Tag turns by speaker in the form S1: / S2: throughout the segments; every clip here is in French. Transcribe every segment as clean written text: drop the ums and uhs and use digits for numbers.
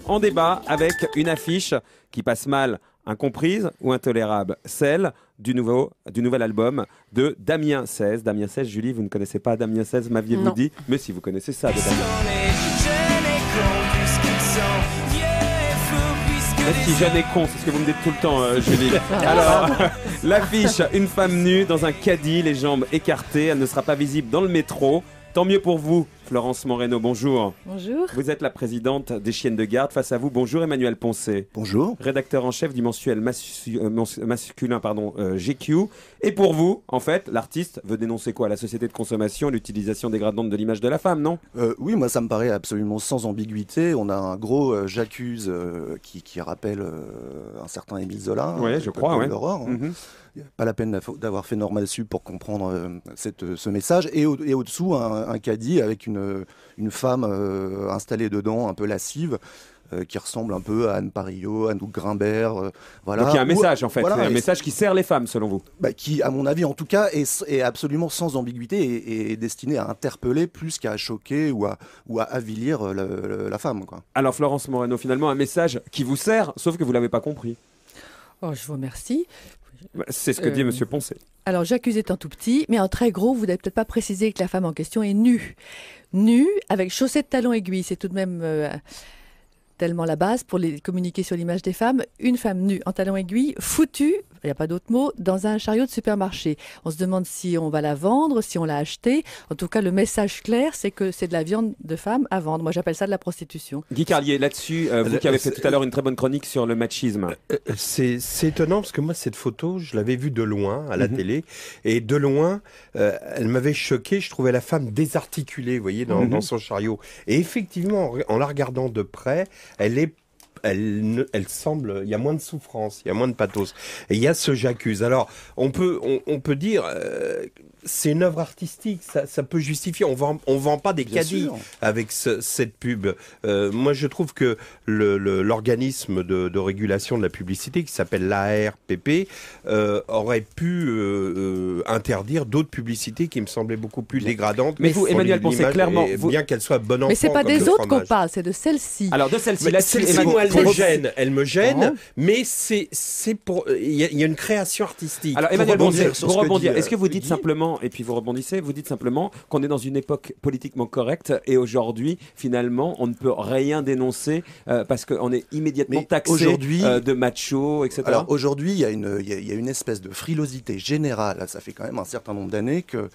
S1: en débat avec une affiche qui passe mal, incomprise ou intolérable, celle du nouvel album de Damien 16. Damien 16, Julie, vous ne connaissez pas Damien 16, m'aviez-vous dit? Mais si, vous connaissez ça de Damien. Si jeune et con, c'est ce que vous me dites tout le temps, Julie. Alors, l'affiche, une femme nue dans un caddie, les jambes écartées, elle ne sera pas visible dans le métro. Tant mieux pour vous, Florence Moreno, bonjour.
S2: Bonjour.
S1: Vous êtes la présidente des Chiennes de Garde. Face à vous, bonjour Emmanuel Poncet.
S3: Bonjour.
S1: Rédacteur en chef du mensuel masculin GQ. Et pour vous, en fait, l'artiste veut dénoncer quoi? La société de consommation, l'utilisation dégradante de l'image de la femme, non?
S3: Oui, moi ça me paraît absolument sans ambiguïté. On a un gros j'accuse qui rappelle un certain Émile Zola.
S1: Oui, je crois, ouais.
S3: L'aurore. Pas la peine d'avoir fait Normal Sup pour comprendre ce message. Et au-dessous, un caddie avec une femme installée dedans, un peu lascive, qui ressemble un peu à Anne Parillo, Anouk Grimbert. Voilà.
S1: Donc il y a un message en fait,
S3: voilà,
S1: un message qui sert les femmes selon vous.
S3: Qui, à mon avis en tout cas, est absolument sans ambiguïté et est destiné à interpeller plus qu'à choquer ou à avilir la femme, quoi.
S1: Alors Florence Moreno, finalement un message qui vous sert, sauf que vous ne l'avez pas compris.
S2: Oh, je vous remercie.
S1: C'est ce que dit Monsieur Poncet.
S2: Alors, j'accuse étant tout petit, mais en très gros, vous n'avez peut-être pas précisé que la femme en question est nue. Nue, avec chaussettes talons aiguilles. C'est tout de même tellement la base pour communiquer sur l'image des femmes. Une femme nue en talons aiguilles, foutue, il n'y a pas d'autre mot, dans un chariot de supermarché. On se demande si on va la vendre, si on l'a achetée. En tout cas, le message clair, c'est que c'est de la viande de femme à vendre. Moi, j'appelle ça de la prostitution.
S1: Guy Carlier, là-dessus, vous qui avez fait tout à l'heure une très bonne chronique sur le machisme.
S4: C'est étonnant parce que moi, cette photo, je l'avais vue de loin à la télé. Et de loin, elle m'avait choqué. Je trouvais la femme désarticulée, vous voyez, dans son chariot. Et effectivement, en la regardant de près, elle semble, il y a moins de souffrance, il y a moins de pathos. Et il y a ce j'accuse. Alors, on peut dire, c'est une œuvre artistique, ça peut justifier. On vend pas des caddies avec cette pub. Moi, je trouve que l'organisme de régulation de la publicité, qui s'appelle l'ARPP, aurait pu interdire d'autres publicités qui me semblaient beaucoup plus dégradantes.
S1: Mais vous, Emmanuel Poncet, clairement,
S4: bien qu'elle soit bonne enfant.
S2: Mais c'est pas des autres qu'on parle, c'est de celle-ci.
S1: Alors de celle-ci,
S4: elle me gêne, mais c'est pour. Il y a une création artistique.
S1: Alors Emmanuel Poncet, vous rebondir. Est-ce que vous dites simplement, et puis vous rebondissez, vous dites simplement qu'on est dans une époque politiquement correcte et aujourd'hui, finalement, on ne peut rien dénoncer parce qu'on est immédiatement taxé de macho, etc.
S3: Alors aujourd'hui, il y a une espèce de frilosité générale. Ça fait quand même un certain nombre d'années que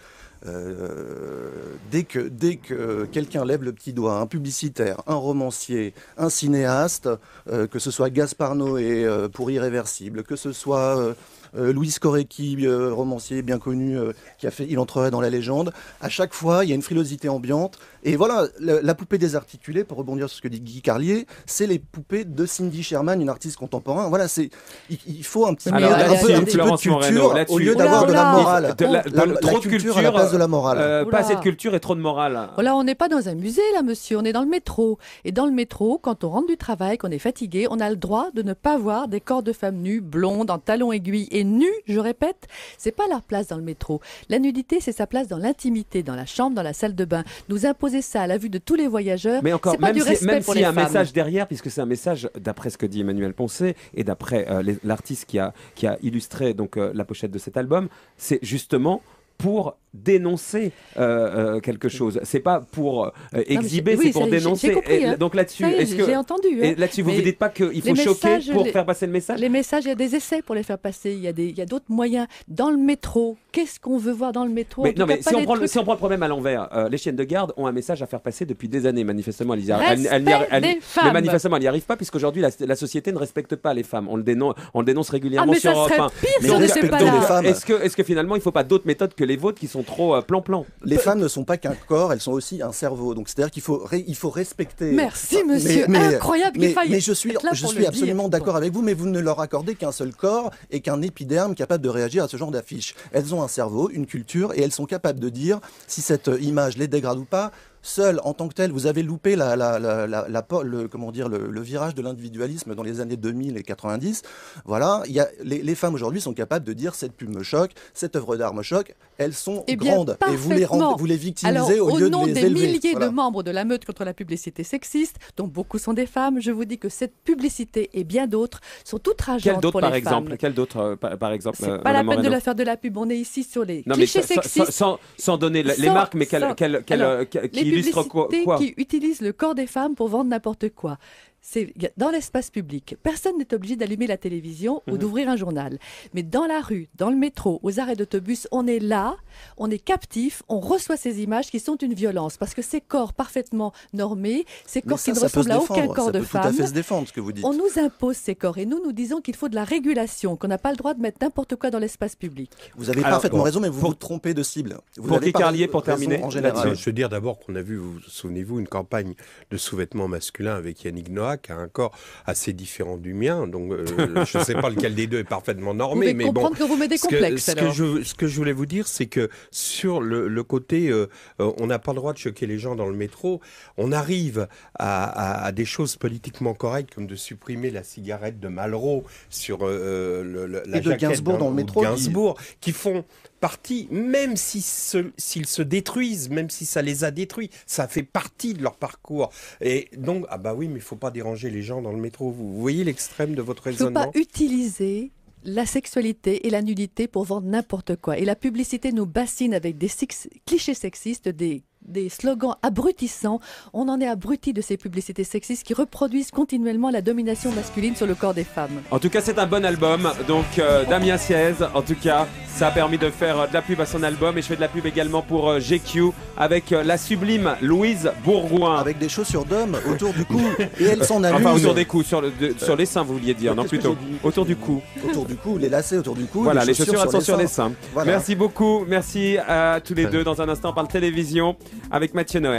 S3: dès que quelqu'un lève le petit doigt, un publicitaire, un romancier, un cinéaste, que ce soit Gaspard Noé pour Irréversible, que ce soit Louis Korecki, romancier bien connu, qui a fait Il entrerait dans la légende, à chaque fois il y a une frilosité ambiante. Et voilà, la poupée désarticulée, pour rebondir sur ce que dit Guy Carlier, c'est les poupées de Cindy Sherman, une artiste contemporain. Voilà, il faut un petit peu de culture au lieu d'avoir de la morale.
S1: Trop de culture
S3: à la place de la morale.
S1: Pas assez de culture et trop de morale.
S2: Voilà, on n'est pas dans un musée là, monsieur, on est dans le métro. Et dans le métro, quand on rentre du travail, qu'on est fatigué, on a le droit de ne pas voir des corps de femmes nues, blondes, en talons aiguilles et nues, je répète, c'est pas leur place dans le métro. La nudité, c'est sa place dans l'intimité, dans la chambre, dans la salle de bain. Nous imposer ça à la vue de tous les voyageurs,
S1: mais encore,
S2: c'est pas du respect pour les femmes.
S1: Même s'il y a un message derrière, puisque c'est un message, d'après ce que dit Emmanuel Poncet et d'après l'artiste qui a illustré donc, la pochette de cet album, c'est justement pour dénoncer quelque chose. C'est pas pour exhiber, c'est pour dénoncer.
S2: J'ai compris, hein.
S1: Donc là-dessus,
S2: j'ai entendu.
S1: Et là-dessus, vous ne dites pas qu'il faut choquer pour faire passer le message?
S2: Les messages, il y a des essais pour les faire passer. Il y a d'autres moyens. Dans le métro, qu'est-ce qu'on veut voir dans le métro?
S1: Mais si on prend le problème à l'envers, les chiennes de garde ont un message à faire passer depuis des années. Manifestement, elles n'y arrivent pas, puisqu'aujourd'hui, la société ne respecte pas les femmes. On le dénonce régulièrement sur Europe 1.
S2: Pire si on n'était pas là.
S1: Est-ce que finalement, il ne faut pas d'autres méthodes que les vôtres qui sont trop plan-plan?
S3: Les femmes ne sont pas qu'un corps, elles sont aussi un cerveau. Donc c'est-à-dire qu'il faut respecter.
S2: Merci monsieur, incroyable qu'il faille.
S3: Mais je suis absolument d'accord avec vous, mais vous ne leur accordez qu'un seul corps et qu'un épiderme capable de réagir à ce genre d'affiches. Elles ont un cerveau, une culture, et elles sont capables de dire si cette image les dégrade ou pas. seul en tant que tel, vous avez loupé comment dire, le virage de l'individualisme dans les années 2000 et 90. Voilà, les femmes aujourd'hui sont capables de dire cette pub me choque, cette œuvre d'art me choque. Elles sont grandes et vous les victimisez au lieu de les élever.
S2: Au nom des milliers de membres de la meute contre la publicité sexiste, dont beaucoup sont des femmes, je vous dis que cette publicité et bien d'autres sont outrageantes pour les femmes.
S1: Quelles d'autres, par exemple
S2: C'est pas la peine de la faire de la pub. On est ici sur les clichés sexistes.
S1: Sans donner les marques, mais qui illustrent quoi?
S2: Les publicités qui utilisent le corps des femmes pour vendre n'importe quoi. C'est dans l'espace public. Personne n'est obligé d'allumer la télévision ou d'ouvrir un journal. Mais dans la rue, dans le métro, aux arrêts d'autobus, on est là, on est captif, on reçoit ces images qui sont une violence. Parce que ces corps parfaitement normés, ces corps qui ne ressemblent à aucun corps de femme,
S3: ça peut tout à fait se défendre, ce que vous dites.
S2: On nous impose ces corps et nous disons qu'il faut de la régulation, qu'on n'a pas le droit de mettre n'importe quoi dans l'espace public.
S3: Vous avez parfaitement raison, mais vous vous trompez de cible.
S1: Pour Carlier, pour terminer,
S3: en général.
S4: Je veux dire d'abord qu'on a vu, souvenez-vous, une campagne de sous-vêtements masculins avec Yannick Noah, qui a un corps assez différent du mien, donc je ne sais pas lequel des deux est parfaitement normé, mais bon.
S2: Que vous mettez des complexes,
S4: ce que je voulais vous dire, c'est que sur le côté, on n'a pas le droit de choquer les gens dans le métro, on arrive à des choses politiquement correctes, comme de supprimer la cigarette de Malraux sur la jaquette
S3: Gainsbourg dans le métro,
S4: qui font partie, même s'ils se détruisent, même si ça les a détruits, ça fait partie de leur parcours. Et donc, ah bah oui, mais il ne faut pas déranger les gens dans le métro. Vous voyez l'extrême de votre raisonnement ?
S2: Il ne faut pas utiliser la sexualité et la nudité pour vendre n'importe quoi. Et la publicité nous bassine avec des clichés sexistes, des slogans abrutissants. On en est abruti de ces publicités sexistes qui reproduisent continuellement la domination masculine sur le corps des femmes.
S1: En tout cas, c'est un bon album. Donc, Damien Siez, en tout cas, ça a permis de faire de la pub à son album. Et je fais de la pub également pour GQ avec la sublime Louise Bourgoin.
S3: Avec des chaussures d'homme autour du cou. Et elle s'en amuse.
S1: Enfin, autour des coups, sur les seins, vous vouliez dire, non plutôt. Autour du cou.
S3: Autour du cou, les lacets autour du cou.
S1: Voilà, les chaussures elles sont sur les seins.
S3: Voilà.
S1: Merci beaucoup. Merci à tous les deux. Dans un instant, on parle télévision avec Mathieu Noël.